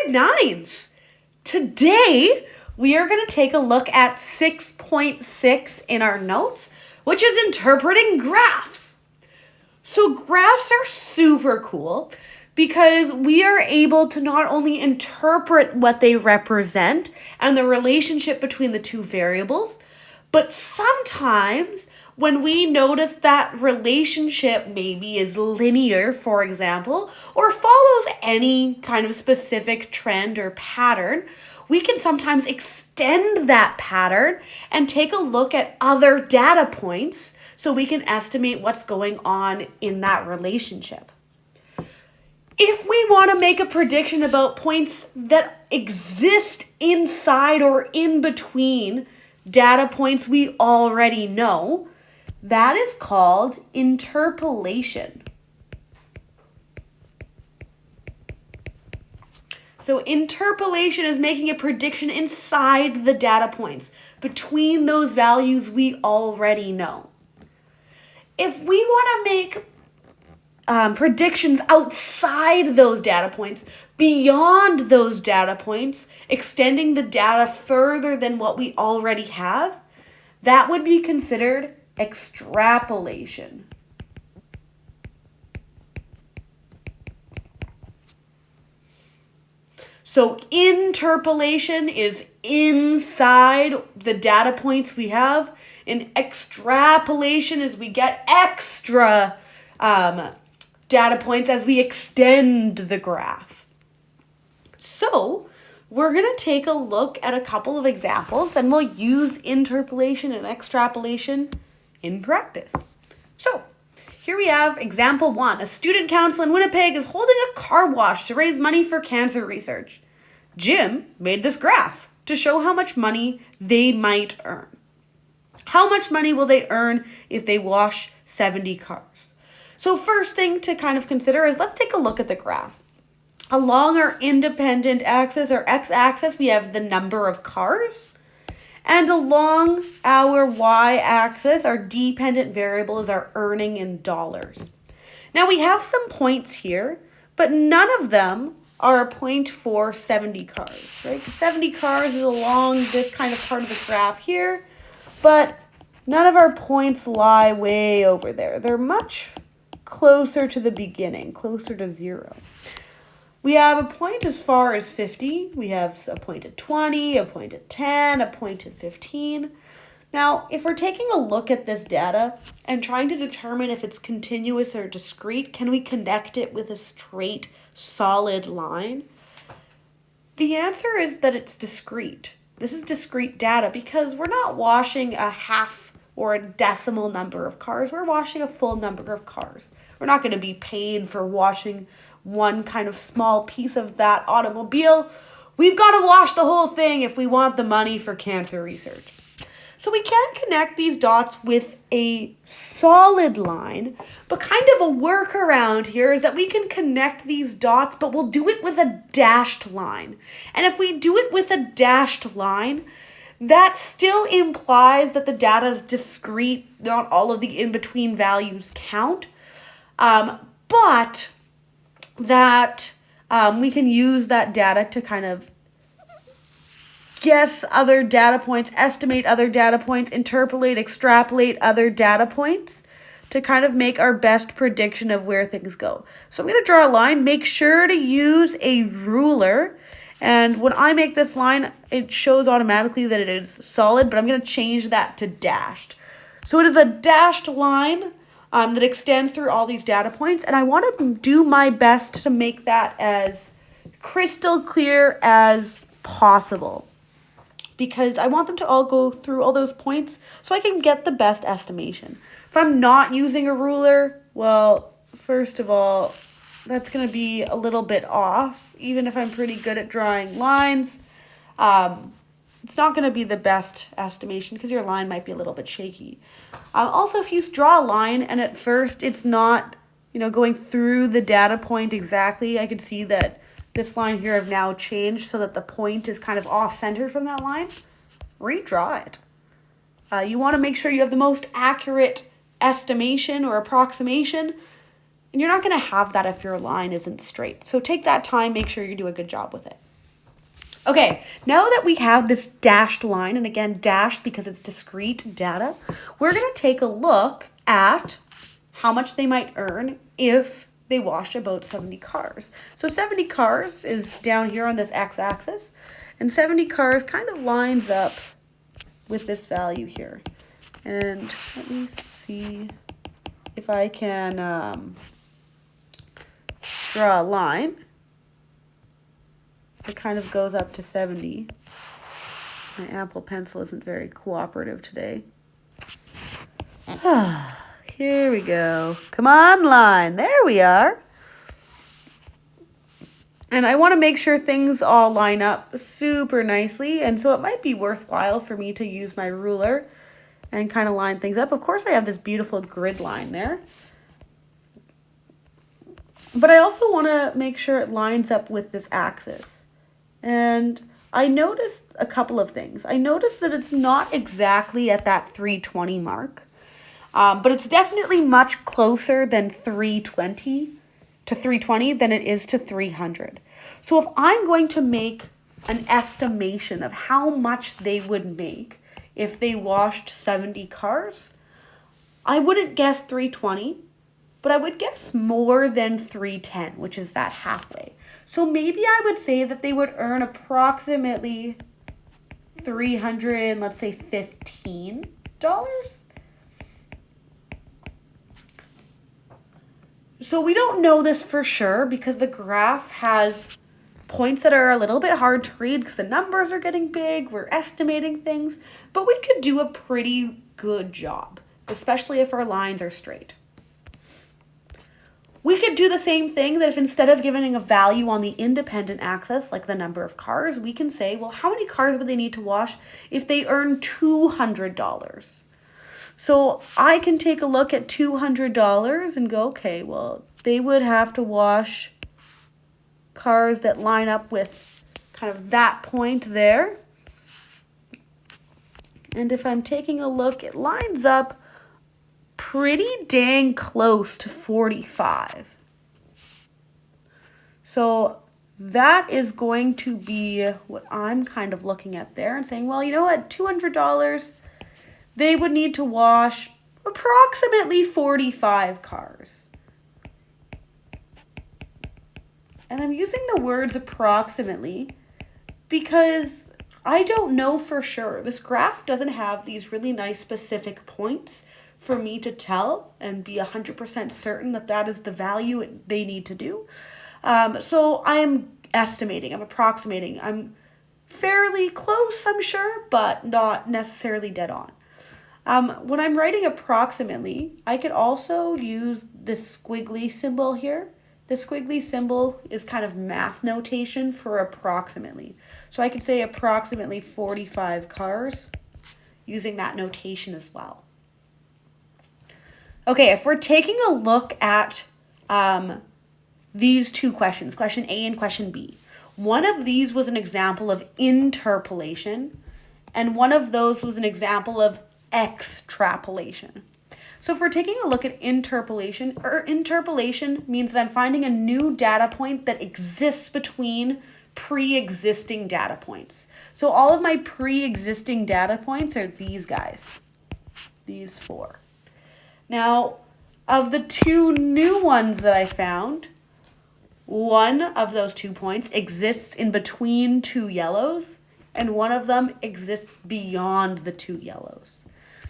grade 9s. Today, we are going to take a look at 6.6 in our notes, which is interpreting graphs. So graphs are super cool because we are able to not only interpret what they represent and the relationship between the two variables, but sometimes when we notice that relationship maybe is linear, for example, or follows any kind of specific trend or pattern, we can sometimes extend that pattern and take a look at other data points so we can estimate what's going on in that relationship. If we want to make a prediction about points that exist inside or in between data points we already know, that is called interpolation. So interpolation is making a prediction inside the data points, between those values we already know. If we want to make predictions outside those data points, beyond those data points, extending the data further than what we already have, that would be considered extrapolation. So interpolation is inside the data points we have, and extrapolation is we get extra data points as we extend the graph. So we're going to take a look at a couple of examples and we'll use interpolation and extrapolation in practice. So here we have example 1. A student council in Winnipeg is holding a car wash to raise money for cancer research. Jim made this graph to show how much money they might earn. How much money will they earn if they wash 70 cars? So first thing to kind of consider is let's take a look at the graph. Along our independent axis or x-axis, we have the number of cars. And along our y-axis, our dependent variable is our earning in dollars. Now we have some points here, but none of them are a point for 70 cars, right? 70 cars is along this kind of part of the graph here, but none of our points lie way over there. They're much closer to the beginning, closer to 0. We have a point as far as 50. We have a point at 20, a point at 10, a point at 15. Now, if we're taking a look at this data and trying to determine if it's continuous or discrete, can we connect it with a straight, solid line? The answer is that it's discrete. This is discrete data because we're not washing a half or a decimal number of cars. We're washing a full number of cars. We're not going to be paid for washing one kind of small piece of that automobile. We've got to wash the whole thing if we want the money for cancer research. So we can connect these dots with a solid line, but kind of a workaround here is that we can connect these dots, but we'll do it with a dashed line. And if we do it with a dashed line, that still implies that the data is discrete, not all of the in-between values count, but that we can use that data to kind of guess other data points, estimate other data points, interpolate, extrapolate other data points to kind of make our best prediction of where things go. So I'm going to draw a line. Make sure to use a ruler. And when I make this line, it shows automatically that it is solid, but I'm going to change that to dashed. So it is a dashed line that extends through all these data points, and I want to do my best to make that as crystal clear as possible because I want them to all go through all those points so I can get the best estimation. If I'm not using a ruler, well, first of all, that's going to be a little bit off, even if I'm pretty good at drawing lines. It's not going to be the best estimation because your line might be a little bit shaky. Also, if you draw a line and at first it's not, going through the data point exactly, I can see that this line here I've now changed so that the point is kind of off-centered from that line. Redraw it. You want to make sure you have the most accurate estimation or approximation, and you're not going to have that if your line isn't straight. So take that time, make sure you do a good job with it. Okay, now that we have this dashed line, and again, dashed because it's discrete data, we're going to take a look at how much they might earn if they wash about 70 cars. So 70 cars is down here on this x-axis, and 70 cars kind of lines up with this value here. And let me see if I can draw a line. It kind of goes up to 70. My Apple Pencil isn't very cooperative today. Here we go. Come on, line. There we are. And I want to make sure things all line up super nicely. And so it might be worthwhile for me to use my ruler and kind of line things up. Of course, I have this beautiful grid line there. But I also want to make sure it lines up with this axis. And I noticed a couple of things. I noticed that it's not exactly at that 320 mark, but it's definitely much closer than 320 than it is to 300. So if I'm going to make an estimation of how much they would make if they washed 70 cars, I wouldn't guess 320, but I would guess more than 310, which is that halfway. So maybe I would say that they would earn approximately $300, let's say $15. So we don't know this for sure because the graph has points that are a little bit hard to read because the numbers are getting big, we're estimating things, but we could do a pretty good job, especially if our lines are straight. We could do the same thing that if instead of giving a value on the independent axis, like the number of cars, we can say, well, how many cars would they need to wash if they earn $200? So I can take a look at $200 and go, okay, well, they would have to wash cars that line up with kind of that point there. And if I'm taking a look, it lines up pretty dang close to 45. So that is going to be what I'm kind of looking at there and saying, well, you know what, $200, they would need to wash approximately 45 cars. And I'm using the words approximately because I don't know for sure. This graph doesn't have these really nice specific points for me to tell and be 100% certain that that is the value they need to do. So I am estimating, I'm approximating. I'm fairly close, I'm sure, but not necessarily dead on. When I'm writing approximately, I could also use this squiggly symbol here. The squiggly symbol is kind of math notation for approximately. So I could say approximately 45 cars using that notation as well. Okay, if we're taking a look at these two questions, question A and question B, one of these was an example of interpolation, and one of those was an example of extrapolation. So if we're taking a look at interpolation means that I'm finding a new data point that exists between pre-existing data points. So all of my pre-existing data points are these guys, these four. Now, of the two new ones that I found, one of those 2 points exists in between two yellows, and one of them exists beyond the two yellows.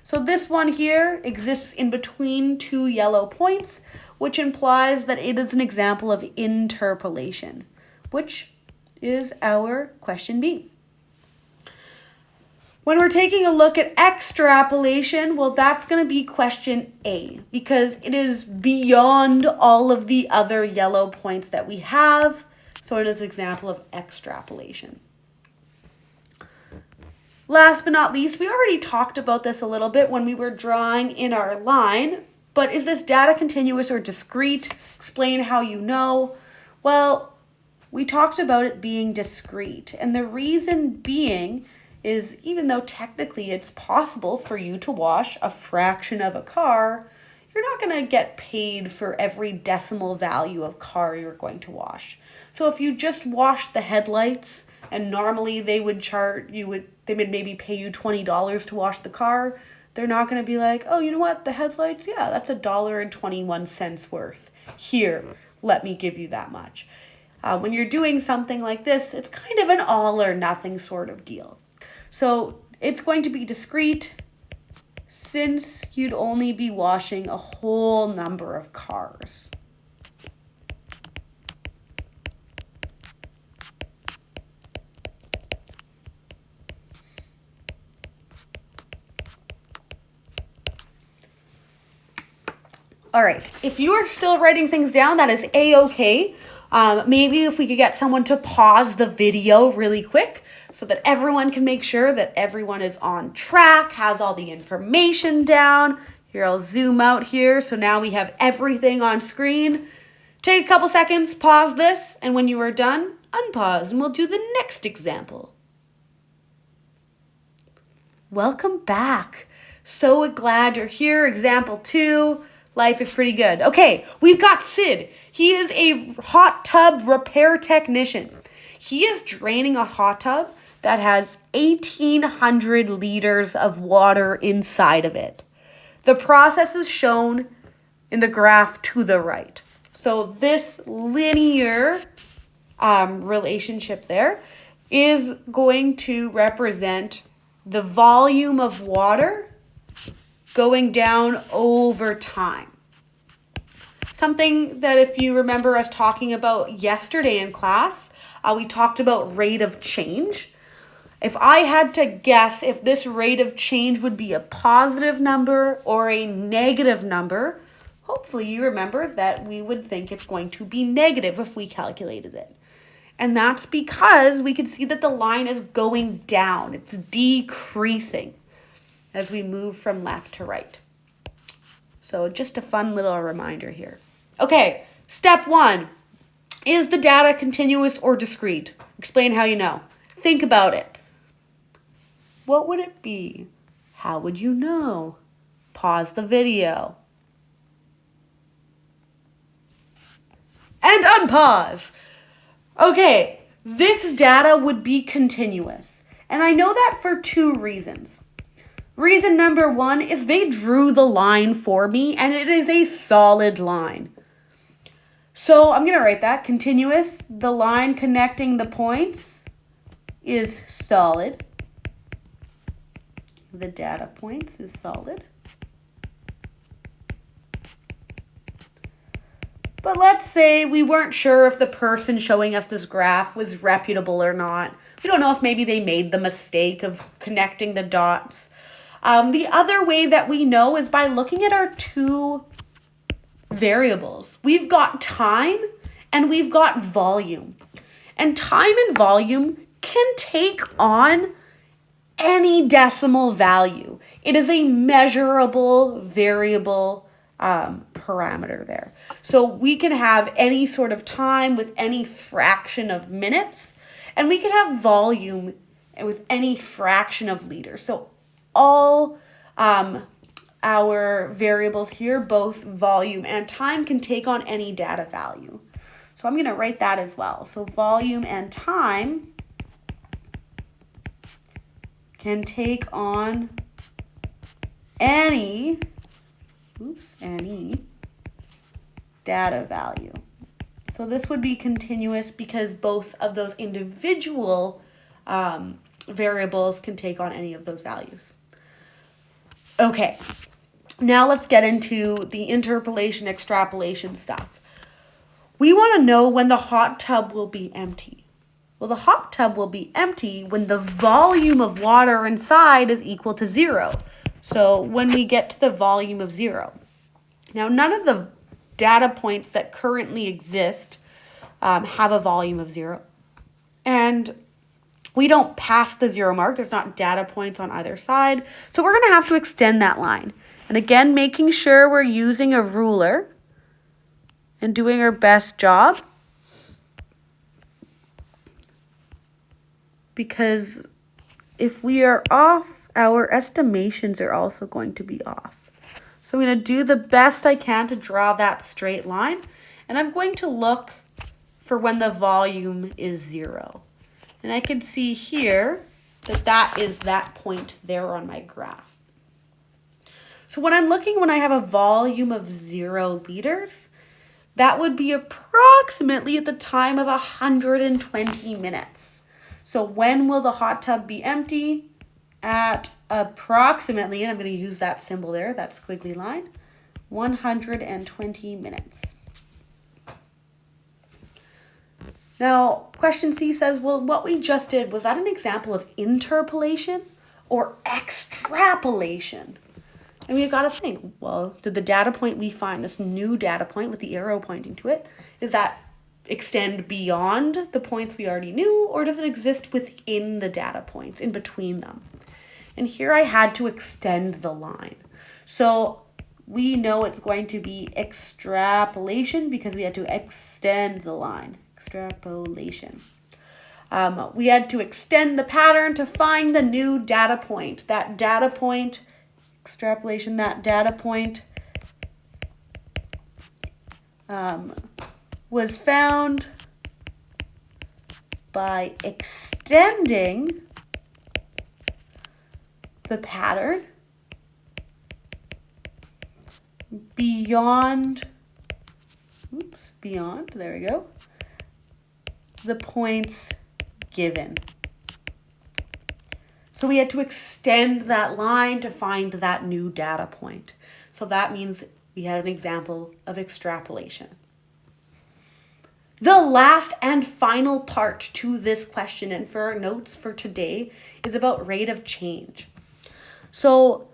So this one here exists in between two yellow points, which implies that it is an example of interpolation, which is our question B. When we're taking a look at extrapolation, well, that's going to be question A because it is beyond all of the other yellow points that we have. So it is an example of extrapolation. Last but not least, we already talked about this a little bit when we were drawing in our line, but is this data continuous or discrete? Explain how you know. Well, we talked about it being discrete, and the reason being is even though technically it's possible for you to wash a fraction of a car, you're not going to get paid for every decimal value of car you're going to wash. So if you just wash the headlights, and normally they would they would maybe pay you $20 to wash the car, they're not going to be like, oh, you know what, the headlights, yeah, that's $1.21 worth. Here, let me give you that much. When you're doing something like this, it's kind of an all or nothing sort of deal. So it's going to be discrete, since you'd only be washing a whole number of cars. All right, if you are still writing things down, that is A-okay. Maybe if we could get someone to pause the video really quick so that everyone can make sure that everyone is on track, has all the information down. Here, I'll zoom out here. So now we have everything on screen. Take a couple seconds, pause this, and when you are done, unpause, and we'll do the next example. Welcome back. So glad you're here. Example 2. Life is pretty good. Okay, we've got Sid. He is a hot tub repair technician. He is draining a hot tub that has 1,800 liters of water inside of it. The process is shown in the graph to the right. So this linear relationship there is going to represent the volume of water going down over time. Something that, if you remember us talking about yesterday in class, we talked about rate of change. If I had to guess if this rate of change would be a positive number or a negative number, hopefully you remember that we would think it's going to be negative if we calculated it. And that's because we can see that the line is going down. It's decreasing as we move from left to right. So just a fun little reminder here. Okay, step 1. Is the data continuous or discrete? Explain how you know. Think about it. What would it be? How would you know? Pause the video. And unpause. Okay, this data would be continuous. And I know that for 2 reasons. Reason number 1 is they drew the line for me, and it is a solid line. So I'm going to write that. Continuous, the line connecting the points is solid. The data points is solid. But let's say we weren't sure if the person showing us this graph was reputable or not. We don't know if maybe they made the mistake of connecting the dots. The other way that we know is by looking at our 2 variables. We've got time and we've got volume. And time and volume can take on any decimal value. It is a measurable variable parameter there. So we can have any sort of time with any fraction of minutes, and we can have volume with any fraction of liters. So all our variables here, both volume and time, can take on any data value. So I'm going to write that as well. So volume and time can take on any data value. So this would be continuous because both of those individual variables can take on any of those values. Okay, now let's get into the interpolation, extrapolation stuff. We want to know when the hot tub will be empty. Well, the hot tub will be empty when the volume of water inside is equal to 0. So when we get to the volume of 0. Now, none of the data points that currently exist have a volume of 0. And we don't pass the 0 mark. There's not data points on either side. So we're going to have to extend that line. And again, making sure we're using a ruler and doing our best job. Because if we are off, our estimations are also going to be off. So I'm going to do the best I can to draw that straight line. And I'm going to look for when the volume is 0. And I can see here that that is that point there on my graph. So when I'm looking when I have a volume of 0 liters, that would be approximately at the time of 120 minutes. So when will the hot tub be empty? At approximately, and I'm going to use that symbol there, that squiggly line, 120 minutes. Now, question C says, well, what we just did, was that an example of interpolation or extrapolation? And we've got to think, well, did the data point we find, this new data point with the arrow pointing to it, does that extend beyond the points we already knew, or does it exist within the data points, in between them? And here I had to extend the line. So we know it's going to be extrapolation because we had to extend the line. Extrapolation. We had to extend the pattern to find the new data point. That data point, extrapolation, that data point was found by extending the pattern beyond, there we go, the points given. So we had to extend that line to find that new data point. So that means we had an example of extrapolation. The last and final part to this question and for our notes for today is about rate of change. So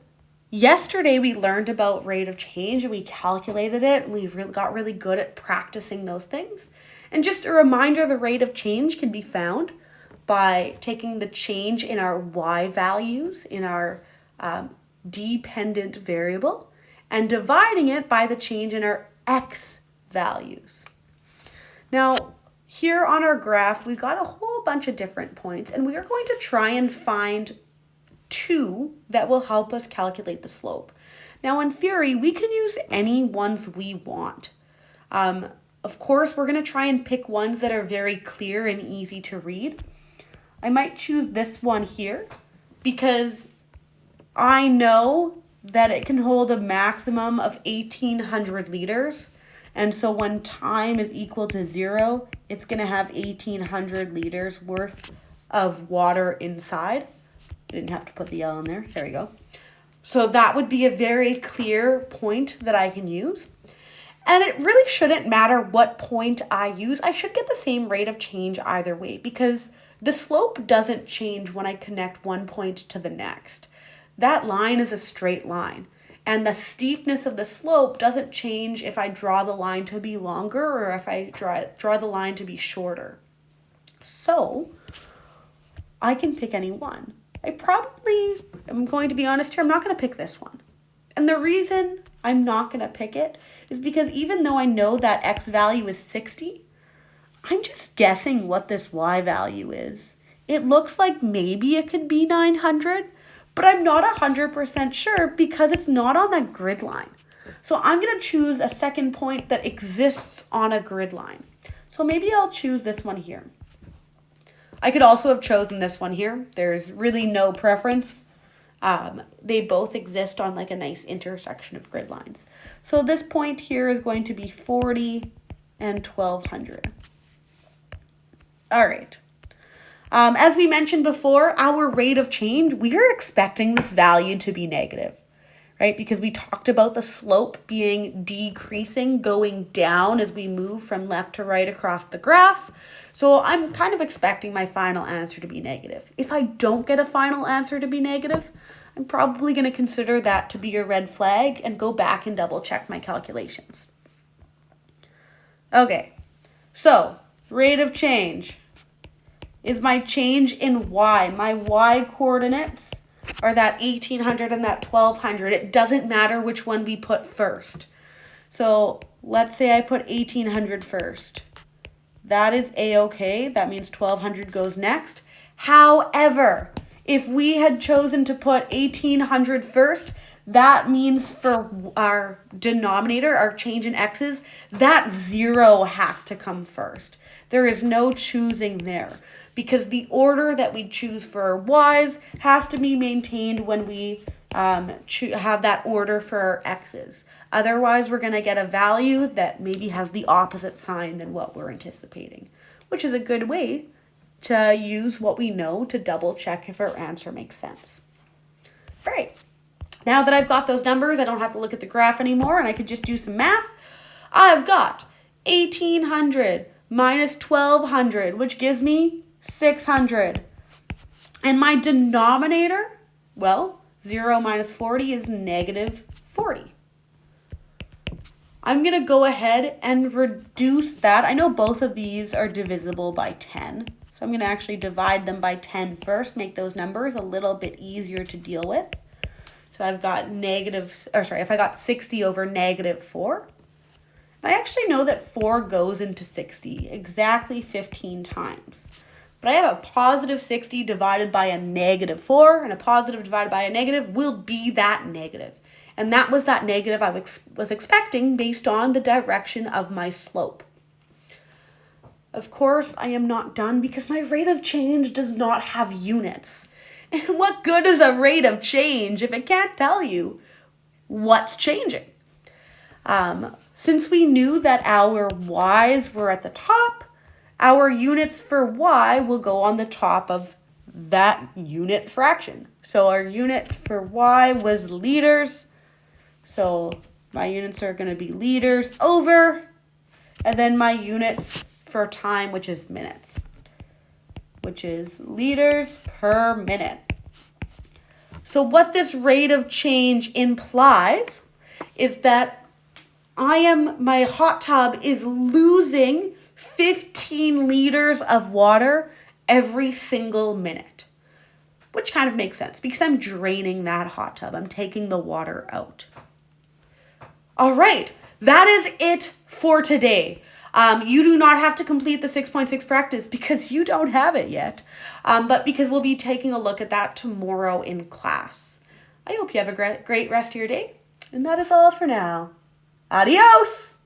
yesterday we learned about rate of change and we calculated it and we got really good at practicing those things. And just a reminder, the rate of change can be found by taking the change in our y values in our dependent variable and dividing it by the change in our x values. Now, here on our graph, we've got a whole bunch of different points, and we are going to try and find 2 that will help us calculate the slope. Now, in theory, we can use any ones we want. Of course, we're going to try and pick ones that are very clear and easy to read. I might choose this one here because I know that it can hold a maximum of 1,800 liters. And so when time is equal to 0, it's going to have 1,800 liters worth of water inside. I didn't have to put the L in there. There we go. So that would be a very clear point that I can use. And it really shouldn't matter what point I use. I should get the same rate of change either way because the slope doesn't change when I connect one point to the next. That line is a straight line. And the steepness of the slope doesn't change if I draw the line to be longer or if I draw the line to be shorter. So I can pick any one. I'm going to be honest here, I'm not going to pick this one. And the reason I'm not going to pick it is because even though I know that x value is 60, I'm just guessing what this y value is. It looks like maybe it could be 900, but I'm not 100% sure because it's not on that grid line. So I'm going to choose a second point that exists on a grid line. So maybe I'll choose this one here. I could also have chosen this one here. There's really no preference. They both exist on like a nice intersection of grid lines. So this point here is going to be 40 and 1200. All right. As we mentioned before, our rate of change, we are expecting this value to be negative, right? Because we talked about the slope being decreasing, going down as we move from left to right across the graph. So I'm kind of expecting my final answer to be negative. If I don't get a final answer to be negative, I'm probably going to consider that to be a red flag and go back and double check my calculations. Okay, so rate of change is my change in y. My y coordinates are that 1,800 and that 1,200. It doesn't matter which one we put first. So let's say I put 1,800 first. That is a-okay. That means 1,200 goes next. However, if we had chosen to put 1,800 first, that means for our denominator, our change in x's, that 0 has to come first. There is no choosing there because the order that we choose for our y's has to be maintained when we have that order for our x's. Otherwise, we're going to get a value that maybe has the opposite sign than what we're anticipating, which is a good way to use what we know to double check if our answer makes sense. All right. Now that I've got those numbers, I don't have to look at the graph anymore, and I could just do some math. I've got 1,800 minus 1,200, which gives me 600. And my denominator, well, 0 minus 40 is negative 40. I'm going to go ahead and reduce that. I know both of these are divisible by 10. So I'm going to actually divide them by 10 first, make those numbers a little bit easier to deal with. So I've got if I got 60 over negative 4, I actually know that 4 goes into 60 exactly 15 times. But I have a positive 60 divided by a negative 4, and a positive divided by a negative will be that negative. And that was that negative I was expecting based on the direction of my slope. Of course, I am not done because my rate of change does not have units. And what good is a rate of change if it can't tell you what's changing? Since we knew that our y's were at the top, our units for y will go on the top of that unit fraction. So our unit for y was liters. So my units are going to be liters over, and then my units for time, which is minutes, which is liters per minute. So what this rate of change implies is that my hot tub is losing 15 liters of water every single minute, which kind of makes sense because I'm draining that hot tub. I'm taking the water out. All right, that is it for today. You do not have to complete the 6.6 practice because you don't have it yet, but because we'll be taking a look at that tomorrow in class. I hope you have a great rest of your day, and that is all for now. Adios!